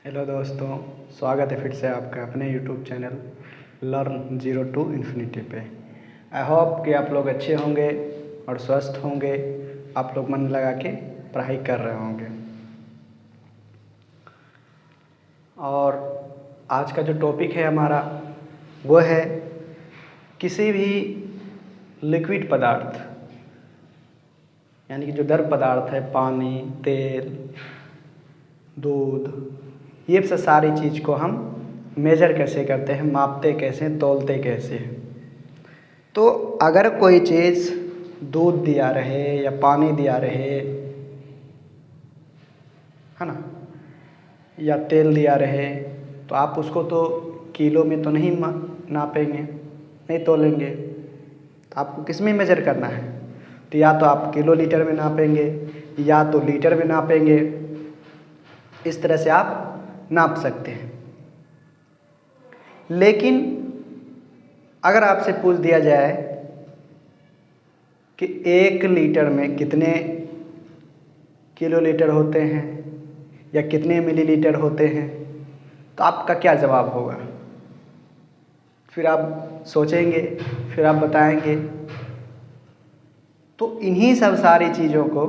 Hello दोस्तों, स्वागत है फिर से आपका अपने YouTube channel learn zero to infinity पे। आई होप कि आप लोग अच्छे होंगे और स्वस्थ होंगे। आप लोग मन लगा के पढ़ाई कर रहे होंगे। और आज का जो टॉपिक है हमारा वो है किसी भी लिक्विड पदार्थ, यानी कि जो द्रव पदार्थ है, पानी, तेल, दूध, ये सब सारी चीज़ को हम मेजर कैसे करते हैं, मापते कैसे हैं, तौलते कैसे हैं। तो अगर कोई चीज़ दूध दिया रहे या पानी दिया रहे, है ना, या तेल दिया रहे, तो आप उसको तो किलो में तो नहीं नापेंगे, नहीं तोलेंगे। तो आपको किस में मेजर करना है? तो या तो आप किलो लीटर में नापेंगे या तो लीटर में नापेंगे। इस तरह से आप नाप सकते हैं। लेकिन अगर आपसे पूछ दिया जाए कि 1 लीटर में कितने किलो लीटर होते हैं या कितने मिलीलीटर होते हैं, तो आपका क्या जवाब होगा? फिर आप सोचेंगे, फिर आप बताएंगे। तो इन्हीं सब सारी चीज़ों को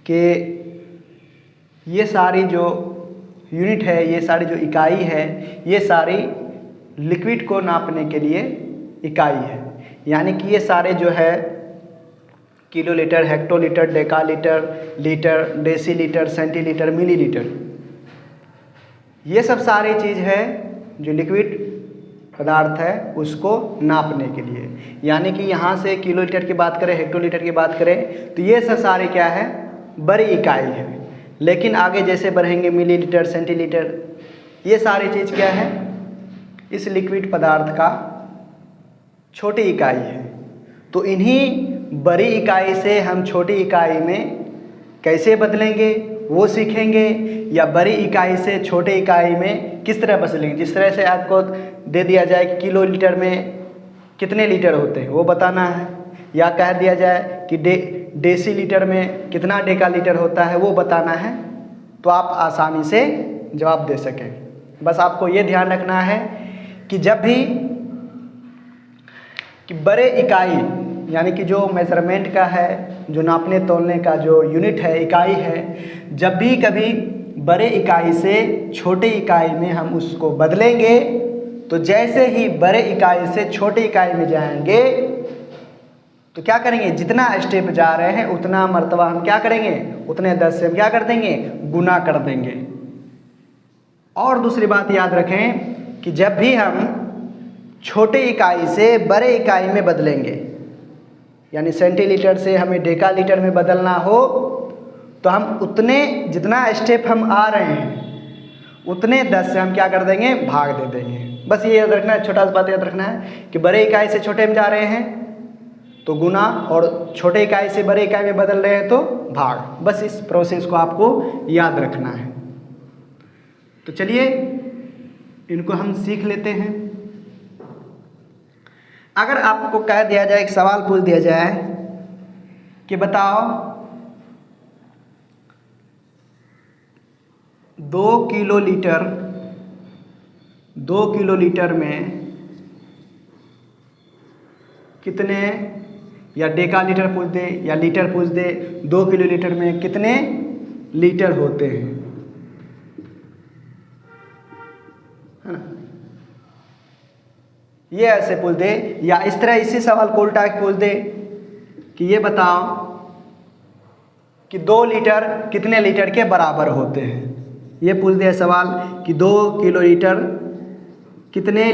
कि ये सारी जो यूनिट है, ये सारी जो इकाई है, ये सारी लिक्विड को नापने के लिए इकाई है। यानी कि ये सारे जो है kilolitre, hectolitre, decalitre, litre, decilitre, centilitre, millilitre, ये सब सारी चीज़ है जो लिक्विड पदार्थ है उसको नापने के लिए। यानी कि यहाँ से किलोलीटर की बात करें, हेक्टोलीटर की बात करें, तो ये सब सारे क्या है, बड़ी इकाई है। लेकिन आगे जैसे बढ़ेंगे मिलीलीटर, सेंटीलीटर, ये सारी चीज़ क्या है, इस लिक्विड पदार्थ का छोटी इकाई है। तो इन्हीं बड़ी इकाई से हम छोटी इकाई में कैसे बदलेंगे वो सीखेंगे, या बड़ी इकाई से छोटे इकाई में किस तरह बदलेंगे। जिस तरह से आपको दे दिया जाए कि किलो लीटर में कितने लीटर होते हैं वो बताना है, या कह दिया जाए कि डेसी लीटर में कितना डेका लीटर होता है वो बताना है, तो आप आसानी से जवाब दे सकें। बस आपको ये ध्यान रखना है कि जब भी कि बड़े इकाई, यानी कि जो मेजरमेंट का है, जो नापने तोलने का जो यूनिट है, इकाई है, जब भी कभी बड़े इकाई से छोटे इकाई में हम उसको बदलेंगे, तो जैसे ही बड़े इकाई से छोटे इकाई में जाएंगे तो क्या करेंगे, जितना स्टेप जा रहे हैं उतना मर्तबा हम क्या करेंगे, उतने 10 से हम क्या कर देंगे, गुना कर देंगे। और दूसरी बात याद रखें कि जब भी हम छोटे इकाई से बड़े इकाई में बदलेंगे, यानी सेंटीलीटर से हमें डेका लीटर में बदलना हो, तो हम उतने जितना स्टेप हम आ रहे हैं उतने 10 से हम क्या कर देंगे, भाग दे देंगे। बस ये याद रखना है, छोटा सा बात याद रखना है कि बड़े इकाई से छोटे में जा रहे हैं तो गुना, और छोटे इकाई से बड़े इकाई में बदल रहे हैं तो भाग। बस इस प्रोसेस को आपको याद रखना है। तो चलिए इनको हम सीख लेते हैं। अगर आपको कह दिया जाए, एक सवाल पूछ दिया जाए कि बताओ 2 किलो लीटर में कितने, या डेका लीटर पूछ दे या लीटर पूछ दे, 2 किलो लीटर में कितने लीटर होते हैं, है ना, ये ऐसे पूछ दे। या इस तरह इसी सवाल को उल्टा पूछ दे कि ये बताओ कि 2 लीटर कितने लीटर के बराबर होते हैं। ये पूछ दिया सवाल कि 2 किलो लीटर कितने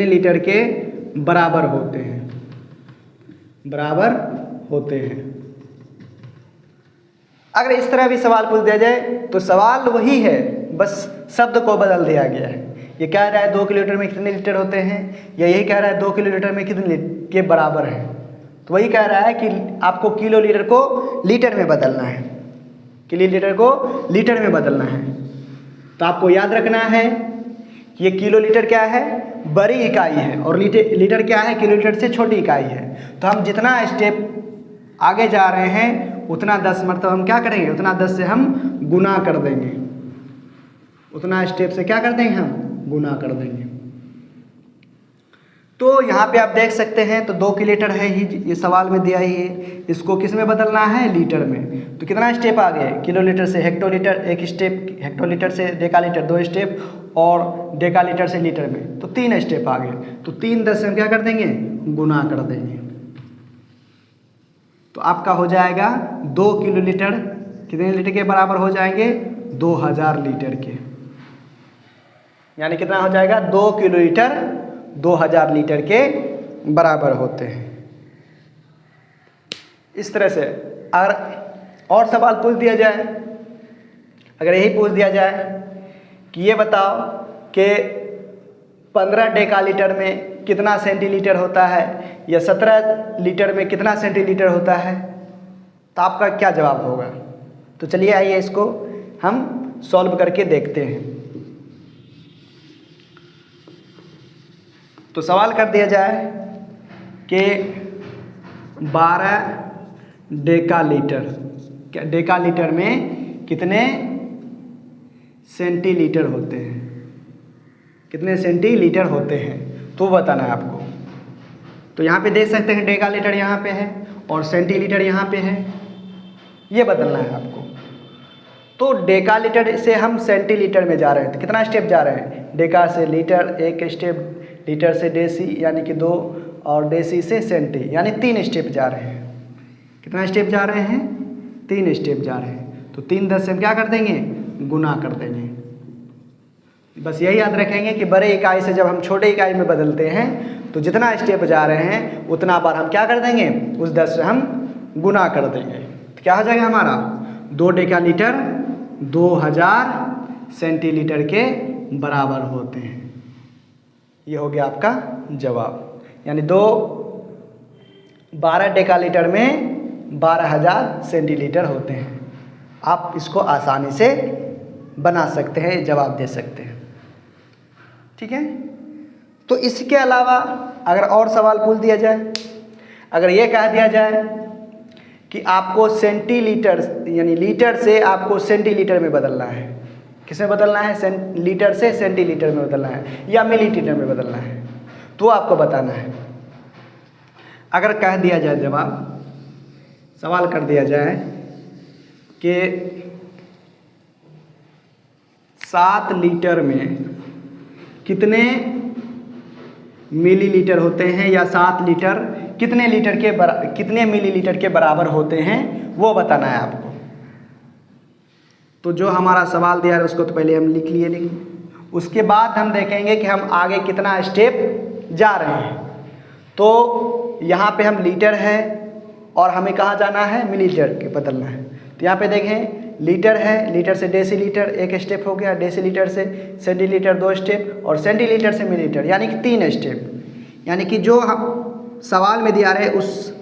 लीटर के बराबर होते हैं, अगर इस तरह भी सवाल पूछ दिया जाए तो सवाल वही है, बस शब्द को बदल दिया गया है। ये कह रहा है 2 किलो लीटर में कितने लीटर होते हैं, या यही कह रहा है 2 किलो लीटर में कितने के बराबर है। तो वही कह रहा है कि आपको किलो लीटर को लीटर में बदलना है, किलो लीटर को लीटर में बदलना है। तो आपको याद रखना है कि ये किलो लीटर क्या है, बड़ी इकाई है, और लीटर क्या है, किलो लीटर से छोटी इकाई है। तो हम जितना स्टेप आगे जा रहे हैं उतना 10 मतलब हम क्या करेंगे, उतना 10 से हम गुना कर देंगे, उतना स्टेप से क्या कर देंगे, हम गुना कर देंगे। तो यहाँ पे आप देख सकते हैं तो 2 किलोलीटर है ही, ये सवाल में दिया ही है, इसको किस में बदलना है, लीटर में। तो कितना स्टेप आ गए, किलोलीटर से हेक्टोलीटर 1 स्टेप, हेक्टोलीटर से डेकालीटर 2 स्टेप, और डेकालीटर से लीटर में तो 3 स्टेप आ गए। तो 3 10 से हम क्या कर देंगे, गुना कर देंगे। तो आपका हो जाएगा 2 किलोलीटर कितने लीटर के बराबर हो जाएंगे, 2000 लीटर के, यानी कितना हो जाएगा, 2 किलोलीटर 2000 लीटर के बराबर होते हैं। इस तरह से अगर और सवाल पूछ दिया जाए, अगर यही पूछ दिया जाए कि ये बताओ कि 15 डेकालीटर में कितना सेंटीलीटर होता है, या 17 लीटर में कितना सेंटीलीटर होता है, तो आपका क्या जवाब होगा। तो चलिए आइए इसको हम सॉल्व करके देखते हैं। तो सवाल कर दिया जाए कि 12 डेकालीटर, डेकालीटर में कितने सेंटीलीटर होते हैं, कितने सेंटीलीटर होते हैं, तो बताना है आपको। तो यहाँ पे देख सकते हैं डेकालीटर यहाँ पे है और सेंटीलीटर यहाँ पे है, ये बदलना है आपको। तो डेकालीटर से हम सेंटीलीटर में जा रहे हैं, तो कितना स्टेप जा रहे हैं, डेका से लीटर 1 स्टेप, लीटर से डेसी यानी कि 2, और डेसी से सेंटी यानी 3 स्टेप जा रहे हैं। कितना स्टेप जा रहे हैं, 3 स्टेप जा रहे हैं। तो 3 10 से हम क्या कर देंगे, गुना कर देंगे। बस यही याद रखेंगे कि बड़े इकाई से जब हम छोटे इकाई में बदलते हैं तो जितना स्टेप जा रहे हैं उतना बार हम क्या कर देंगे, उस 10 से हम गुना कर देंगे। तो क्या हो जाएगा हमारा, 2 डेकालीटर 2000 सेंटीलीटर के बराबर होते हैं। ये हो गया आपका जवाब, यानी 12 डेकालीटर में 12000 सेंटीलीटर होते हैं। आप इसको आसानी से बना सकते हैं, जवाब दे सकते हैं, ठीक है। तो इसके अलावा अगर और सवाल पूछ दिया जाए, अगर ये कह दिया जाए कि आपको सेंटीलीटर यानी लीटर से आपको सेंटीलीटर में बदलना है, किसमें बदलना है, लीटर से सेंटीलीटर में बदलना है या मिलीलीटर में बदलना है, तो आपको बताना है। अगर कह दिया जाए, जवाब सवाल कर दिया जाए कि 7 लीटर में कितने मिलीलीटर होते हैं, या 7 लीटर कितने लीटर के कितने मिलीलीटर के बराबर होते हैं, वो बताना है आपको। तो जो हमारा सवाल दिया है उसको तो पहले हम लिख लिए, उसके बाद हम देखेंगे कि हम आगे कितना स्टेप जा रहे हैं। तो यहाँ पे हम लीटर है और हमें कहाँ जाना है, मिलीलीटर के बदलना है। तो यहाँ पे देखें लीटर है, लीटर से डेसीलीटर 1 स्टेप हो गया, डेसीलीटर से सेंटीलीटर 2 स्टेप, और सेंटीलीटर से मिलीलीटर यानी कि 3 स्टेप। यानी कि जो हम सवाल में दिया रहे उस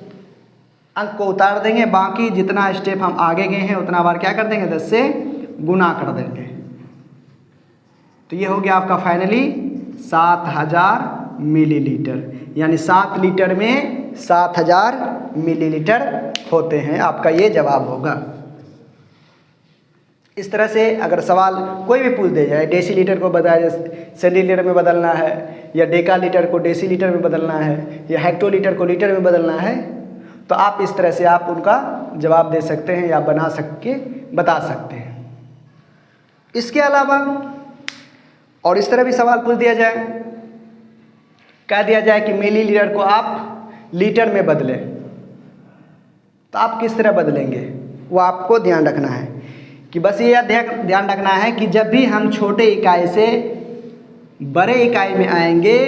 अंक को उतार देंगे, बाकी जितना स्टेप हम आगे गए हैं उतना बार क्या कर देंगे, 10 से गुना कर देंगे। तो ये हो गया आपका फाइनली 7000 मिलीलीटर, यानी 7 लीटर में 7000 मिलीलीटर होते हैं। आपका ये जवाब होगा। इस तरह से अगर सवाल कोई भी पूछ दे जाए, डेसीलीटर को बताया सेंटीलीटर में बदलना है, या डेकालीटर को डेसीलीटर में बदलना है, या हेक्टोलीटर को लीटर में बदलना है, तो आप इस तरह से आप उनका जवाब दे सकते हैं या बना के बता सकते हैं। इसके अलावा और इस तरह भी सवाल पूछ दिया जाए, कह दिया जाए कि मिलीलीटर को आप लीटर में बदलें, तो आप किस तरह बदलेंगे, वो आपको ध्यान रखना है। कि बस ये ध्यान रखना है कि जब भी हम छोटे इकाई से बड़े इकाई में आएंगे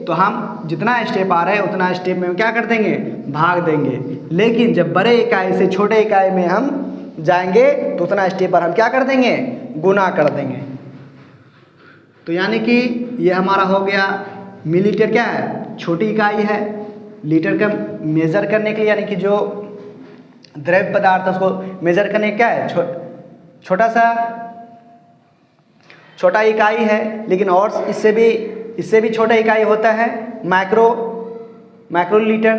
तो हम जितना स्टेप आ रहे हैं उतना स्टेप में क्या कर देंगे, भाग देंगे। लेकिन जब बड़े इकाई से छोटे इकाई में हम जाएंगे तो उतना स्टेप पर हम क्या कर देंगे, गुना कर देंगे। तो यानी कि ये हमारा हो गया मिलीलीटर, क्या है, छोटी इकाई है। लीटर का मेज़र करने के लिए, यानी कि जो द्रव्य पदार्थ उसको मेज़र करने क्या है, छोटा इकाई है। लेकिन और इससे भी छोटा इकाई होता है माइक्रोलीटर।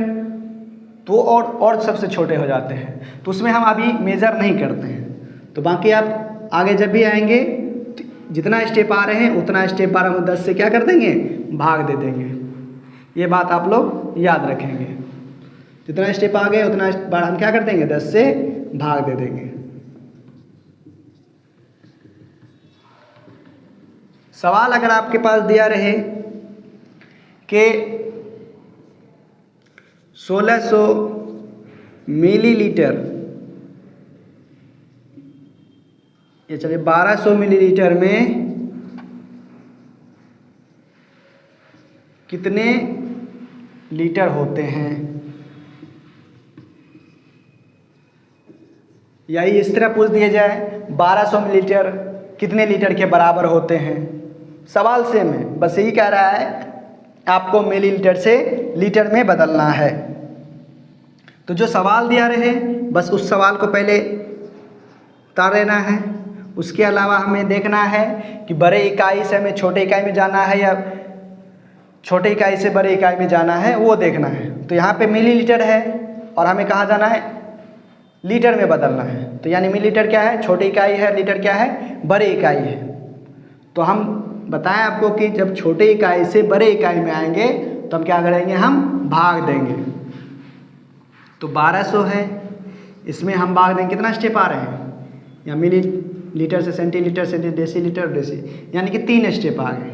तो और सबसे छोटे हो जाते हैं, तो उसमें हम अभी मेज़र नहीं करते हैं। तो बाकी आप आगे जब भी आएंगे जितना स्टेप आ रहे हैं उतना स्टेप बार हम 10 से क्या कर देंगे, भाग दे देंगे। ये बात आप लोग याद रखेंगे, जितना स्टेप आ गए उतना बार हम क्या कर देंगे, 10 से भाग दे देंगे। सवाल अगर आपके पास दिया रहे कि 1600 मिलीलीटर, ये चलिए 1200 मिलीलीटर में कितने लीटर होते हैं, या इस तरह पूछ दिया जाए 1200 मिलीलीटर कितने लीटर के बराबर होते हैं। सवाल सेम है, बस यही कह रहा है आपको मिलीलीटर से लीटर में बदलना है। तो जो सवाल दिया रहे बस उस सवाल को पहले उतार लेना है। उसके अलावा हमें देखना है कि बड़े इकाई से हमें छोटे इकाई में जाना है या छोटे इकाई से बड़े इकाई में जाना है, वो देखना है। तो यहाँ पे मिलीलीटर है और हमें कहाँ जाना है, लीटर में बदलना है। तो यानी मिलीलीटर क्या है, छोटी इकाई है, लीटर क्या है, बड़े इकाई है। तो हम बताएं आपको कि जब छोटे इकाई से बड़े इकाई में आएंगे तो हम क्या करेंगे, हम भाग देंगे। तो 1200 है, इसमें हम भाग देंगे, कितना स्टेप आ रहे हैं, या मिलीलीटर से सेंटीलीटर से डेसीलीटर डेसी, यानी कि 3 स्टेप आ गए।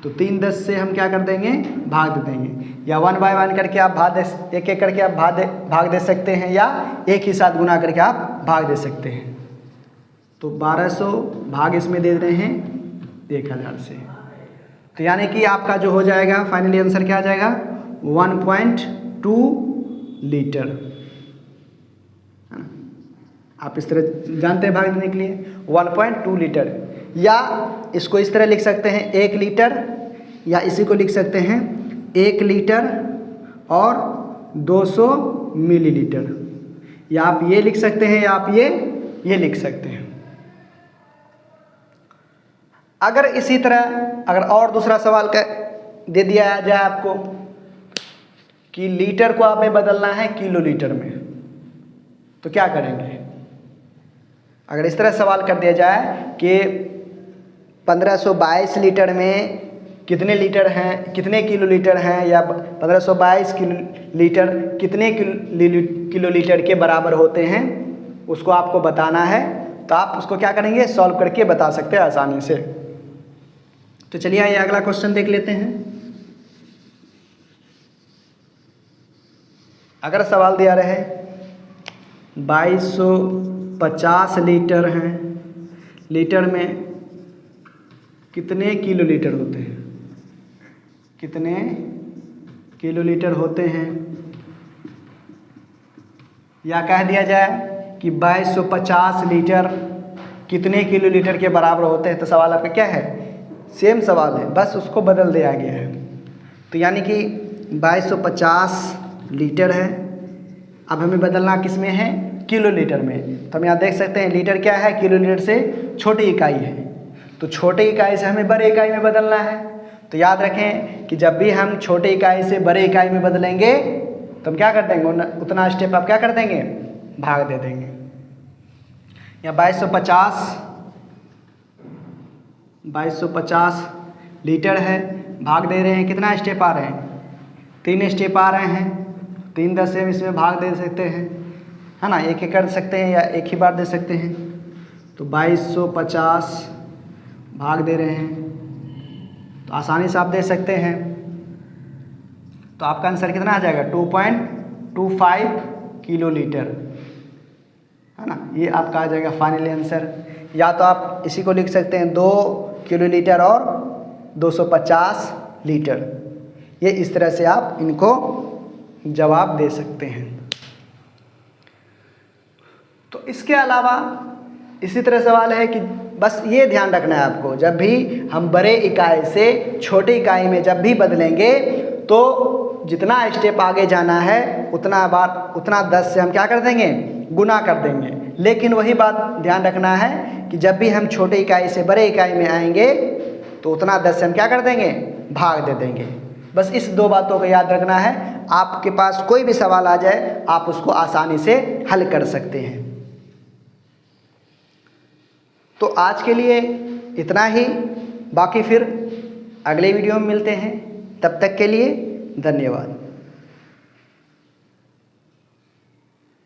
तो 3 10 से हम क्या कर देंगे, भाग दे देंगे, या 1 बाय 1 करके आप एक एक करके आप भाग दे सकते हैं, या एक ही साथ गुना करके आप भाग दे सकते हैं। तो 1200 भाग इसमें दे रहे हैं 1000 से, तो यानी कि आपका जो हो जाएगा फाइनली आंसर क्या आ जाएगा, 1.2 लीटर। आप इस तरह जानते हैं भाग देने के लिए 1.2 लीटर, या इसको इस तरह लिख सकते हैं 1 लीटर, या इसी को लिख सकते हैं 1 लीटर और 200 मिलीलीटर, या आप ये लिख सकते हैं, या आप ये लिख सकते हैं। अगर इसी तरह अगर और दूसरा सवाल का दे दिया जाए आपको कि लीटर को हमें बदलना है किलो लीटर में, तो क्या करेंगे। अगर इस तरह सवाल कर दिया जाए कि 1522 लीटर में कितने लीटर हैं, कितने किलो लीटर हैं, या 1522 लीटर कितने किलो लीटर के बराबर होते हैं, उसको आपको बताना है। तो आप उसको क्या करेंगे, सॉल्व करके बता सकते हैं आसानी से। तो चलिए आइए अगला क्वेश्चन देख लेते हैं। अगर सवाल दिया रहे 2250 लीटर हैं, लीटर में कितने किलो लीटर होते हैं, कितने किलो लीटर होते हैं, या कह दिया जाए कि 2250 लीटर कितने किलो लीटर के बराबर होते हैं। तो सवाल आपका क्या है, सेम सवाल है, बस उसको बदल दिया गया है। तो यानी कि 2250 लीटर है, अब हमें बदलना किस में है, किलो लीटर में। तो हम यहाँ देख सकते हैं लीटर क्या है, किलो लीटर से छोटी इकाई है, तो छोटी इकाई से हमें बड़े इकाई में बदलना है। तो याद रखें कि जब भी हम छोटी इकाई से बड़े इकाई में बदलेंगे तो हम क्या कर देंगे, उतना स्टेप आप क्या कर देंगे, भाग दे देंगे। या 2250 लीटर है, भाग दे रहे हैं, कितना स्टेप आ रहे हैं, 3 स्टेप आ रहे हैं। 3 10 से हम इसमें भाग दे सकते हैं, है ना, एक कर सकते हैं या एक ही बार दे सकते हैं। तो 2250 भाग दे रहे हैं, तो आसानी से आप दे सकते हैं। तो आपका आंसर कितना आ जाएगा, 2.25 किलो लीटर, है ना, ये आपका आ जाएगा फाइनली आंसर। या तो आप इसी को लिख सकते हैं 2 किलो लीटर और 250 लीटर, ये इस तरह से आप इनको जवाब दे सकते हैं। तो इसके अलावा इसी तरह सवाल है कि बस ये ध्यान रखना है आपको, जब भी हम बड़े इकाई से छोटी इकाई में जब भी बदलेंगे तो जितना स्टेप आगे जाना है उतना 10 से हम क्या कर देंगे, गुना कर देंगे। लेकिन वही बात ध्यान रखना है कि जब भी हम छोटे इकाई से बड़े इकाई में आएंगे तो उतना 10 से हम क्या कर देंगे, भाग दे देंगे। बस इस 2 बातों को याद रखना है। आपके पास कोई भी सवाल आ जाए आप उसको आसानी से हल कर सकते हैं। तो आज के लिए इतना ही, बाकी फिर अगले वीडियो में मिलते हैं। तब तक के लिए धन्यवाद।